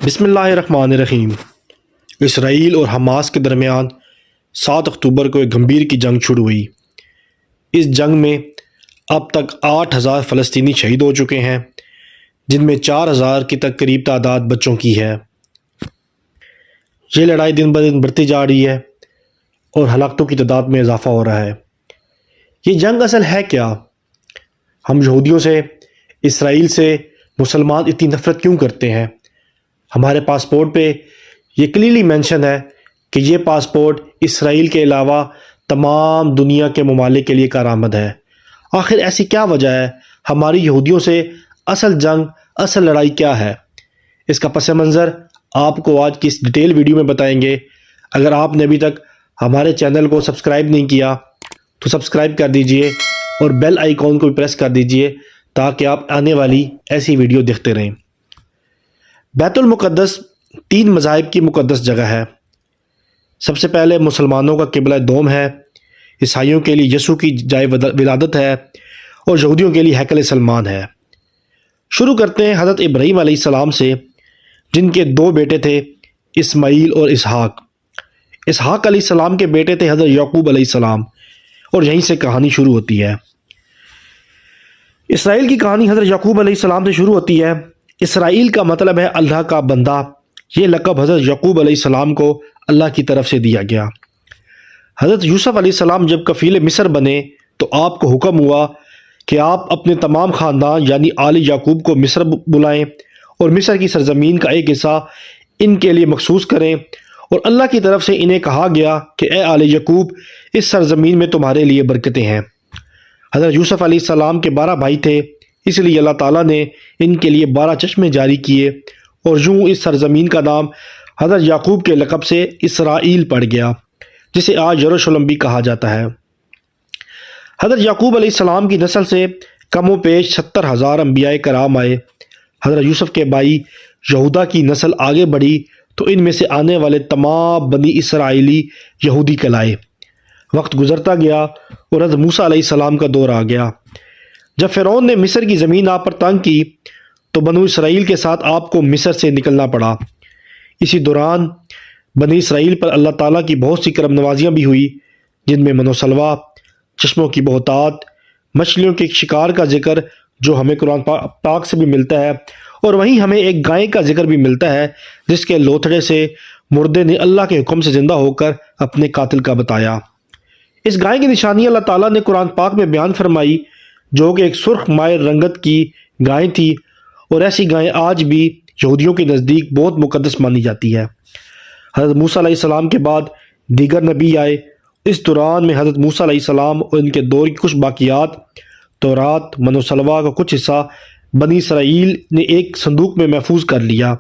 بسم اللہ الرحمن الرحیم۔ اسرائیل اور حماس کے درمیان 7 اکتوبر کو ایک گھمبیر کی جنگ شروع ہوئی۔ اس جنگ میں اب تک 8,000 فلسطینی شہید ہو چکے ہیں، جن میں 4,000 کی تک قریب تعداد بچوں کی ہے۔ یہ لڑائی دن بدن بڑھتی جا رہی ہے اور ہلاکتوں کی تعداد میں اضافہ ہو رہا ہے۔ یہ جنگ اصل ہے کیا؟ ہم یہودیوں سے، اسرائیل سے مسلمان اتنی نفرت کیوں کرتے ہیں؟ ہمارے پاسپورٹ پہ یہ کلیئرلی مینشن ہے کہ یہ پاسپورٹ اسرائیل کے علاوہ تمام دنیا کے ممالک کے لیے کارآمد ہے۔ آخر ایسی کیا وجہ ہے؟ ہماری یہودیوں سے اصل جنگ، اصل لڑائی کیا ہے؟ اس کا پس منظر آپ کو آج کی اس ڈیٹیل ویڈیو میں بتائیں گے۔ اگر آپ نے ابھی تک ہمارے چینل کو سبسکرائب نہیں کیا تو سبسکرائب کر دیجئے اور بیل آئیکن کو بھی پریس کر دیجئے تاکہ آپ آنے والی ایسی ویڈیو دیکھتے رہیں۔ بیت المقدس 3 مذاہب کی مقدس جگہ ہے۔ سب سے پہلے مسلمانوں کا قبلہ دوم ہے، عیسائیوں کے لیے یسوع کی جائے ولادت ہے اور یہودیوں کے لیے ہیکل سلمان ہے۔ شروع کرتے ہیں حضرت ابراہیم علیہ السلام سے، جن کے 2 بیٹے تھے، اسماعیل اور اسحاق۔ اسحاق علیہ السلام کے بیٹے تھے حضرت یعقوب علیہ السلام، اور یہیں سے کہانی شروع ہوتی ہے۔ اسرائیل کی کہانی حضرت یعقوب علیہ السلام سے شروع ہوتی ہے۔ اسرائیل کا مطلب ہے اللہ کا بندہ۔ یہ لقب حضرت یعقوب علیہ السلام کو اللہ کی طرف سے دیا گیا۔ حضرت یوسف علیہ السلام جب کفیل مصر بنے تو آپ کو حکم ہوا کہ آپ اپنے تمام خاندان یعنی آل یعقوب کو مصر بلائیں اور مصر کی سرزمین کا ایک حصہ ان کے لیے مخصوص کریں، اور اللہ کی طرف سے انہیں کہا گیا کہ اے آل یعقوب، اس سرزمین میں تمہارے لیے برکتیں ہیں۔ حضرت یوسف علیہ السلام کے 12 بھائی تھے، اس لیے اللہ تعالیٰ نے ان کے لیے 12 چشمے جاری کیے، اور یوں اس سرزمین کا نام حضرت یعقوب کے لقب سے اسرائیل پڑ گیا، جسے آج یروشلم بھی کہا جاتا ہے۔ حضرت یعقوب علیہ السلام کی نسل سے کم و بیش 70,000 انبیاء کرام آئے۔ حضرت یوسف کے بھائی یہودا کی نسل آگے بڑھی تو ان میں سے آنے والے تمام بنی اسرائیلی یہودی کہلائے۔ وقت گزرتا گیا اور حضرت موسیٰ علیہ السلام کا دور آ گیا۔ جب فرعون نے مصر کی زمین آپ پر تنگ کی تو بنو اسرائیل کے ساتھ آپ کو مصر سے نکلنا پڑا۔ اسی دوران بنی اسرائیل پر اللہ تعالیٰ کی بہت سی کرم نوازیاں بھی ہوئی، جن میں من و سلوہ، چشموں کی بہتات، مچھلیوں کے شکار کا ذکر جو ہمیں قرآن پاک سے بھی ملتا ہے، اور وہیں ہمیں ایک گائے کا ذکر بھی ملتا ہے جس کے لوتھڑے سے مردے نے اللہ کے حکم سے زندہ ہو کر اپنے قاتل کا بتایا۔ اس گائے کی نشانی اللہ تعالیٰ نے قرآن پاک میں بیان فرمائی، جو کہ ایک سرخ مائع رنگت کی گائے تھی، اور ایسی گائیں آج بھی یہودیوں کے نزدیک بہت مقدس مانی جاتی ہے۔ حضرت موسیٰ علیہ السلام کے بعد دیگر نبی آئے۔ اس دوران میں حضرت موسیٰ علیہ السلام اور ان کے دور کی کچھ باقیات، تورات، من و سلوہ کا کچھ حصہ بنی اسرائیل نے ایک صندوق میں محفوظ کر لیا۔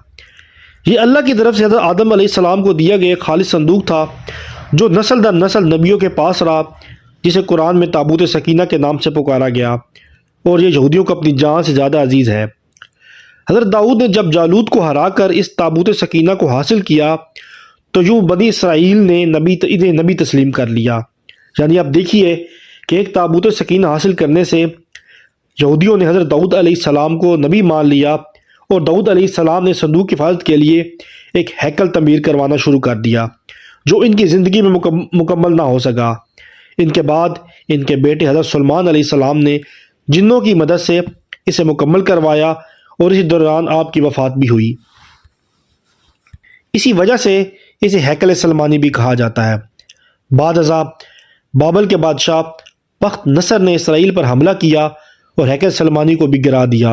یہ اللہ کی طرف سے حضرت آدم علیہ السلام کو دیا گیا ایک خالص صندوق تھا، جو نسل در نسل نبیوں کے پاس رہا، جسے قرآن میں تابوت سکینہ کے نام سے پکارا گیا، اور یہ یہودیوں کو اپنی جان سے زیادہ عزیز ہے۔ حضرت داؤد نے جب جالوت کو ہرا کر اس تابوت سکینہ کو حاصل کیا تو یوں بنی اسرائیل نے انہیں نبی تسلیم کر لیا۔ یعنی آپ دیکھیے کہ ایک تابوت سکینہ حاصل کرنے سے یہودیوں نے حضرت داؤد علیہ السلام کو نبی مان لیا، اور داؤد علیہ السلام نے صندوق کی حفاظت کے لیے ایک ہیکل تعمیر کروانا شروع کر دیا، جو ان کی زندگی میں مکمل نہ ہو سکا۔ ان کے بعد ان کے بیٹے حضرت سلیمان علیہ السلام نے جنوں کی مدد سے اسے مکمل کروایا، اور اسی دوران آپ کی وفات بھی ہوئی۔ اسی وجہ سے اسے ہیکل سلمانی بھی کہا جاتا ہے۔ بعد ازاں بابل کے بادشاہ بخت نصر نے اسرائیل پر حملہ کیا اور ہیکل سلمانی کو بھی گرا دیا،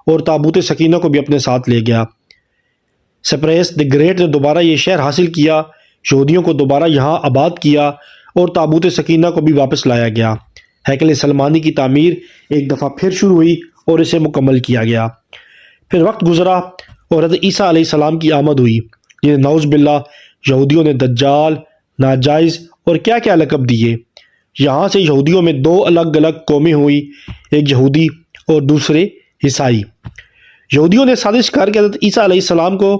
اور تابوت سکینہ کو بھی اپنے ساتھ لے گیا۔ سپریس دی گریٹ نے دوبارہ یہ شہر حاصل کیا، یہودیوں کو دوبارہ یہاں آباد کیا، اور تابوت سکینہ کو بھی واپس لایا گیا۔ ہیکل سلمانی کی تعمیر ایک دفعہ پھر شروع ہوئی اور اسے مکمل کیا گیا۔ پھر وقت گزرا اور حضرت عیسیٰ علیہ السلام کی آمد ہوئی، جنہیں نعوذ باللہ یہودیوں نے دجال، ناجائز اور کیا کیا لقب دیے۔ یہاں سے یہودیوں میں 2 الگ الگ قومیں ہوئی، ایک یہودی اور دوسرے عیسائی۔ یہودیوں نے سازش کر کے حضرت عیسیٰ علیہ السلام کو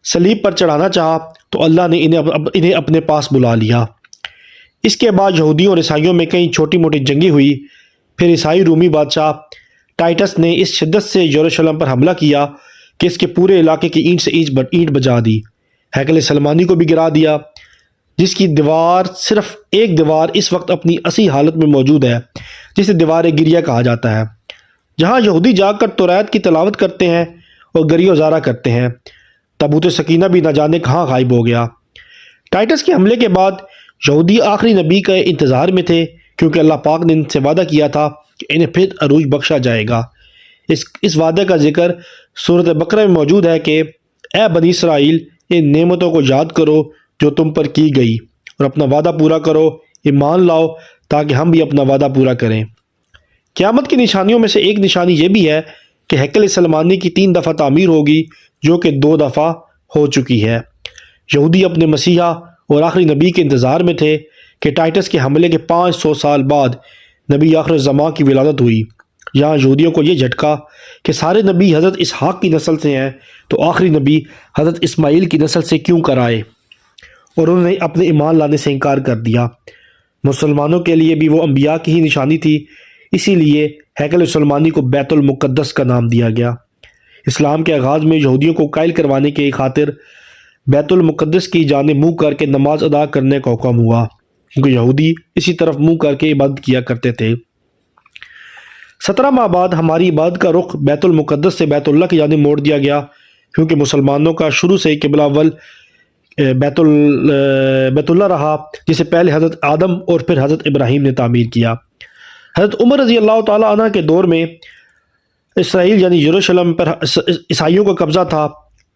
صلیب پر چڑھانا چاہا تو اللہ نے انہیں اپنے پاس بلا لیا۔ اس کے بعد یہودیوں اور عیسائیوں میں کئی چھوٹی موٹی جنگیں ہوئی۔ پھر عیسائی رومی بادشاہ ٹائٹس نے اس شدت سے یروشلم پر حملہ کیا کہ اس کے پورے علاقے کی اینٹ سے اینٹ بجا دی، ہیکل سلمانی کو بھی گرا دیا، جس کی دیوار صرف ایک دیوار اس وقت اپنی اصلی حالت میں موجود ہے، جسے دیوار گریہ کہا جاتا ہے، جہاں یہودی جا کر توریت کی تلاوت کرتے ہیں اور گریہ وزارہ کرتے ہیں۔ تابوت سکینہ بھی نہ جانے کہاں غائب ہو گیا۔ ٹائٹس کے حملے کے بعد یہودی آخری نبی کا انتظار میں تھے، کیونکہ اللہ پاک نے ان سے وعدہ کیا تھا کہ انہیں پھر عروج بخشا جائے گا۔ اس وعدے کا ذکر سورۃ بقرہ میں موجود ہے کہ اے بنی اسرائیل، ان نعمتوں کو یاد کرو جو تم پر کی گئی، اور اپنا وعدہ پورا کرو، ایمان لاؤ تاکہ ہم بھی اپنا وعدہ پورا کریں۔ قیامت کی نشانیوں میں سے ایک نشانی یہ بھی ہے کہ ہیکل سلمانی کی 3 دفعہ تعمیر ہوگی، جو کہ 2 دفعہ ہو چکی ہے۔ یہودی اپنے مسیحا اور آخری نبی کے انتظار میں تھے کہ ٹائٹس کے حملے کے 500 سال بعد نبی آخر الزماں کی ولادت ہوئی۔ یہاں یہودیوں کو یہ جھٹکا کہ سارے نبی حضرت اسحاق کی نسل سے ہیں، تو آخری نبی حضرت اسماعیل کی نسل سے کیوں کر آئے، اور انہوں نے اپنے ایمان لانے سے انکار کر دیا۔ مسلمانوں کے لیے بھی وہ انبیاء کی ہی نشانی تھی، اسی لیے ہیکل سلمانی کو بیت المقدس کا نام دیا گیا۔ اسلام کے آغاز میں یہودیوں کو قائل کروانے کی خاطر بیت المقدس کی جانب منہ کر کے نماز ادا کرنے کا حکم ہوا، کیونکہ یہودی اسی طرف منہ کر کے عبادت کیا کرتے تھے۔ 17 ماہ بعد ہماری عبادت کا رخ بیت المقدس سے بیت اللہ کی جانب موڑ دیا گیا، کیونکہ مسلمانوں کا شروع سے قبلہ اول بیت اللہ رہا، جسے پہلے حضرت آدم اور پھر حضرت ابراہیم نے تعمیر کیا۔ حضرت عمر رضی اللہ تعالیٰ عنہ کے دور میں اسرائیل یعنی یروشلم پر عیسائیوں کا قبضہ تھا۔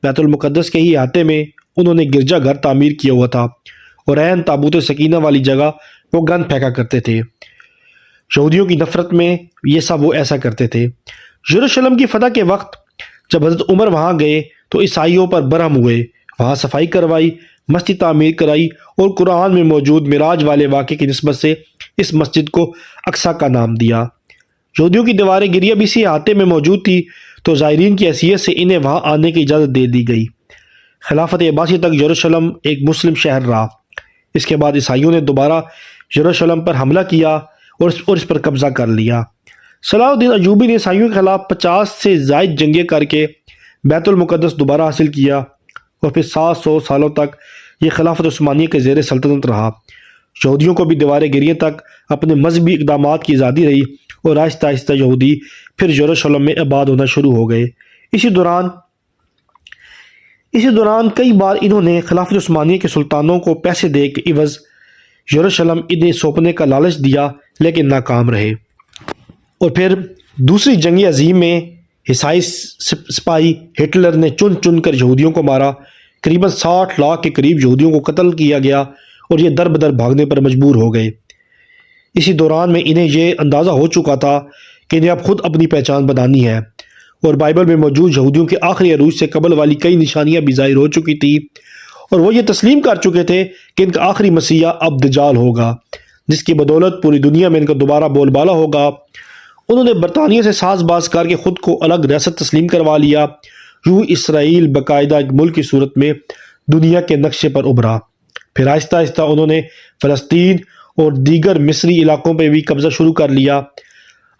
بیت المقدس کے ہی احاطے میں انہوں نے گرجا گھر تعمیر کیا ہوا تھا، اور عین تابوت سکینہ والی جگہ وہ گند پھینکا کرتے تھے۔ یہودیوں کی نفرت میں یہ سب وہ ایسا کرتے تھے۔ یروشلم کی فتح کے وقت جب حضرت عمر وہاں گئے تو عیسائیوں پر برہم ہوئے، وہاں صفائی کروائی، مسجد تعمیر کرائی، اور قرآن میں موجود معراج والے واقعے کی نسبت سے اس مسجد کو اقصیٰ کا نام دیا۔ یہودیوں کی دیوار گریہ بھی اسی احاطے میں موجود تھی، تو زائرین کی حیثیت سے انہیں وہاں آنے کی اجازت دے دی گئی۔ خلافت عباسی تک یروشلم ایک مسلم شہر رہا۔ اس کے بعد عیسائیوں نے دوبارہ یروشلم پر حملہ کیا اور اس پر قبضہ کر لیا۔ صلاح الدین ایوبی نے عیسائیوں کے خلاف 50 سے زائد جنگیں کر کے بیت المقدس دوبارہ حاصل کیا، اور پھر 700 سالوں تک یہ خلافت عثمانیہ کے زیر سلطنت رہا۔ یہودیوں کو بھی دیوار گریہ تک اپنے مذہبی اقدامات کی آزادی رہی، اور آہستہ آہستہ یہودی پھر یروشلم میں آباد ہونا شروع ہو گئے۔ اسی دوران کئی بار انہوں نے خلافت عثمانیہ کے سلطانوں کو پیسے دے کے عوض یروشلم انہیں سونپنے کا لالچ دیا، لیکن ناکام رہے۔ اور پھر دوسری جنگ عظیم میں عیسائی سپاہی ہٹلر نے چن چن کر یہودیوں کو مارا۔ قریباً 60 لاکھ کے قریب یہودیوں کو قتل کیا گیا، اور یہ در بدر بھاگنے پر مجبور ہو گئے۔ اسی دوران میں انہیں یہ اندازہ ہو چکا تھا کہ انہیں اب خود اپنی پہچان بنانی ہے، اور بائبل میں موجود یہودیوں کے آخری عروج سے قبل والی کئی نشانیاں بھی ظاہر ہو چکی تھی، اور وہ یہ تسلیم کر چکے تھے کہ ان کا آخری مسیحا اب دجال ہوگا، جس کی بدولت پوری دنیا میں ان کا دوبارہ بول بالا ہوگا۔ انہوں نے برطانیہ سے ساز باز کر کے خود کو الگ ریاست تسلیم کروا لیا۔ یوں اسرائیل باقاعدہ ایک ملک کی صورت میں دنیا کے نقشے پر ابھرا۔ پھر آہستہ آہستہ انہوں نے فلسطین اور دیگر مصری علاقوں پہ بھی قبضہ شروع کر لیا۔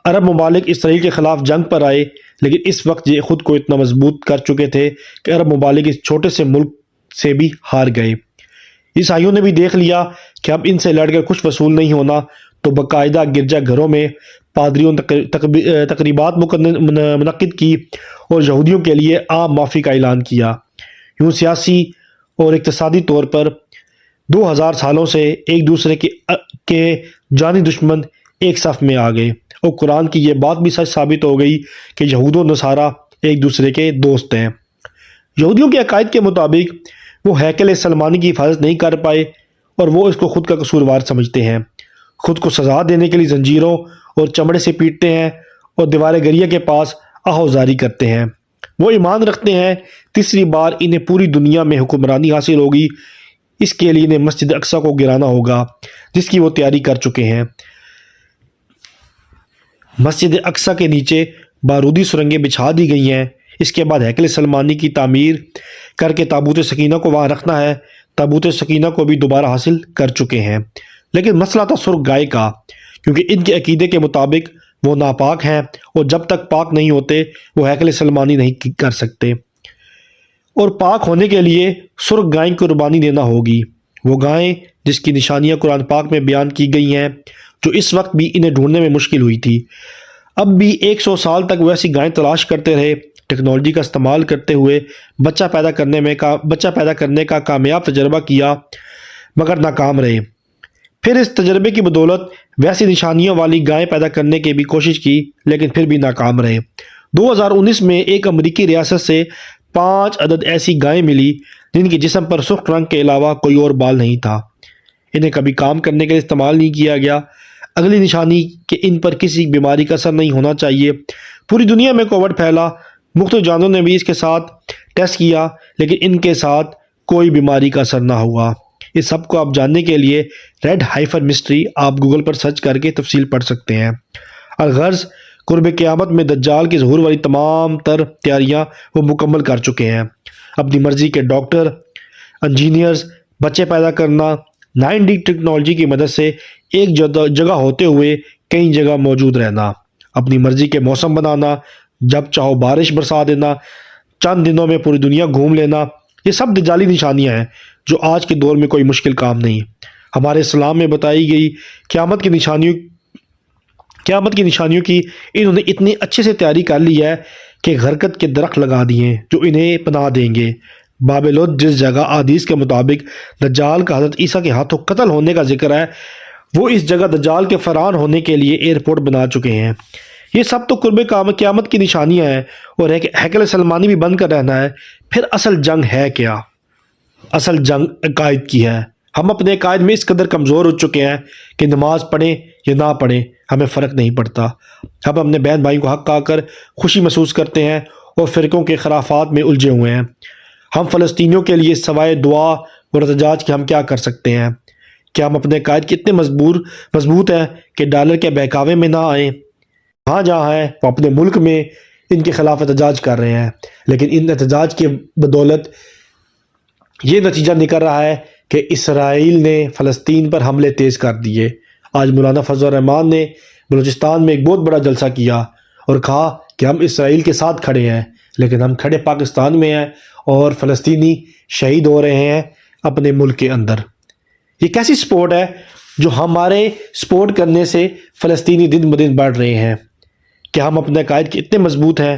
عرب ممالک اسرائیل کے خلاف جنگ پر آئے، لیکن اس وقت یہ خود کو اتنا مضبوط کر چکے تھے کہ عرب ممالک اس چھوٹے سے ملک سے بھی ہار گئے۔ عیسائیوں نے بھی دیکھ لیا کہ اب ان سے لڑ کر کچھ وصول نہیں ہونا، تو باقاعدہ گرجا گھروں میں پادریوں تقریبات منعقد کی اور یہودیوں کے لیے عام معافی کا اعلان کیا۔ یوں سیاسی اور اقتصادی طور پر 2000 سالوں سے ایک دوسرے کے جانی دشمن ایک صف میں آ گئے، اور قرآن کی یہ بات بھی سچ ثابت ہو گئی کہ یہود و نصارہ ایک دوسرے کے دوست ہیں۔ یہودیوں کے عقائد کے مطابق وہ ہیکل سلمانی کی حفاظت نہیں کر پائے، اور وہ اس کو خود کا قصوروار سمجھتے ہیں۔ خود کو سزا دینے کے لیے زنجیروں اور چمڑے سے پیٹتے ہیں، اور دیوار گریہ کے پاس آہوزاری کرتے ہیں۔ وہ ایمان رکھتے ہیں تیسری بار انہیں پوری دنیا میں حکمرانی حاصل ہوگی، اس کے لیے انہیں مسجد اقصیٰ کو گرانا ہوگا، جس کی وہ تیاری کر چکے ہیں۔ مسجد اقصیٰ کے نیچے بارودی سرنگیں بچھا دی گئی ہیں۔ اس کے بعد ہیکل سلمانی کی تعمیر کر کے تابوت سکینہ کو وہاں رکھنا ہے۔ تابوت سکینہ کو بھی دوبارہ حاصل کر چکے ہیں، لیکن مسئلہ تھا سرخ گائے کا، کیونکہ ان کے عقیدے کے مطابق وہ ناپاک ہیں، اور جب تک پاک نہیں ہوتے وہ ہیکل سلمانی نہیں کر سکتے۔ اور پاک ہونے کے لیے سرخ گائے کی قربانی دینا ہوگی، وہ گائیں جس کی نشانیاں قرآن پاک میں بیان کی گئی ہیں، جو اس وقت بھی انہیں ڈھونڈنے میں مشکل ہوئی تھی۔ اب بھی 100 سال تک وہ ایسی گائیں تلاش کرتے رہے، ٹیکنالوجی کا استعمال کرتے ہوئے بچہ پیدا کرنے کا کامیاب تجربہ کیا، مگر ناکام رہے۔ پھر اس تجربے کی بدولت ویسی نشانیوں والی گائیں پیدا کرنے کی بھی کوشش کی، لیکن پھر بھی ناکام رہے۔ 2019 میں ایک امریکی ریاست سے 5 عدد ایسی گائیں ملی جن کے جسم پر سرخ رنگ کے علاوہ کوئی اور بال نہیں تھا۔ انہیں کبھی کام کرنے کے لیے استعمال نہیں کیا گیا۔ اگلی نشانی کہ ان پر کسی بیماری کا اثر نہیں ہونا چاہیے۔ پوری دنیا میں کووڈ پھیلا، مختلف جانوروں نے بھی اس کے ساتھ ٹیسٹ کیا، لیکن ان کے ساتھ کوئی بیماری کا اثر نہ ہوا۔ اس سب کو آپ جاننے کے لیے ریڈ ہائفن مسٹری آپ گوگل پر سرچ کر کے تفصیل پڑھ سکتے ہیں۔ الغرض قرب قیامت میں دجال کے ظہور والی تمام تر تیاریاں وہ مکمل کر چکے ہیں۔ اپنی مرضی کے ڈاکٹر، انجینئرز، بچے پیدا کرنا، 9D ٹیکنالوجی کی مدد سے ایک جگہ ہوتے ہوئے کئی جگہ موجود رہنا، اپنی مرضی کے موسم بنانا، جب چاہو بارش برسا دینا، چند دنوں میں پوری دنیا گھوم لینا، یہ سب دجالی نشانیاں ہیں جو آج کے دور میں کوئی مشکل کام نہیں۔ ہمارے اسلام میں بتائی گئی قیامت کی نشانیوں کی انہوں نے اتنی اچھے سے تیاری کر لی ہے کہ غرقت کے درخت لگا دیے جو انہیں پناہ دیں گے۔ باب لد جس جگہ احادیث کے مطابق دجال کا حضرت عیسیٰ کے ہاتھوں قتل ہونے کا ذکر ہے، وہ اس جگہ دجال کے فرار ہونے کے لیے ایئرپورٹ بنا چکے ہیں۔ یہ سب تو قرب قیامت کی نشانیاں ہیں، اور ہیکل سلمانی بھی بند کر رہنا ہے۔ پھر اصل جنگ ہے کیا؟ اصل جنگ عقائد کی ہے۔ ہم اپنے عقائد میں اس قدر کمزور ہو چکے ہیں کہ نماز پڑھیں یا نہ پڑھیں ہمیں فرق نہیں پڑتا۔ ہم اپنے بہن بھائی کو حق کہا کر خوشی محسوس کرتے ہیں اور فرقوں کے خرافات میں الجھے ہوئے ہیں۔ ہم فلسطینیوں کے لیے سوائے دعا اور احتجاج کے ہم کیا کر سکتے ہیں؟ کیا ہم اپنے عقائد کے اتنے مضبوط ہیں کہ ڈالر کے بہکاوے میں نہ آئیں؟ جہاں ہیں وہ اپنے ملک میں ان کے خلاف احتجاج کر رہے ہیں، لیکن ان احتجاج کے بدولت یہ نتیجہ نکل رہا ہے کہ اسرائیل نے فلسطین پر حملے تیز کر دیے۔ آج مولانا فضل الرحمان نے بلوچستان میں ایک بہت بڑا جلسہ کیا اور کہا کہ ہم اسرائیل کے ساتھ کھڑے ہیں، لیکن ہم کھڑے پاکستان میں ہیں اور فلسطینی شہید ہو رہے ہیں اپنے ملک کے اندر۔ یہ کیسی سپورٹ ہے جو ہمارے سپورٹ کرنے سے فلسطینی دن بدن بڑھ رہے ہیں؟ کیا ہم اپنے عقائد کے اتنے مضبوط ہیں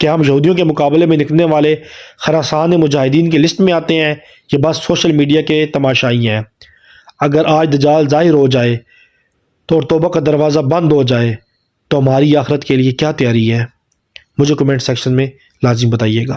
کہ ہم یہودیوں کے مقابلے میں نکلنے والے خراسان مجاہدین کی لسٹ میں آتے ہیں، یہ بس سوشل میڈیا کے تماشائی ہیں؟ اگر آج دجال ظاہر ہو جائے تو توبہ کا دروازہ بند ہو جائے تو ہماری آخرت کے لیے کیا تیاری ہے؟ مجھے کمنٹ سیکشن میں لازم بتائیے گا۔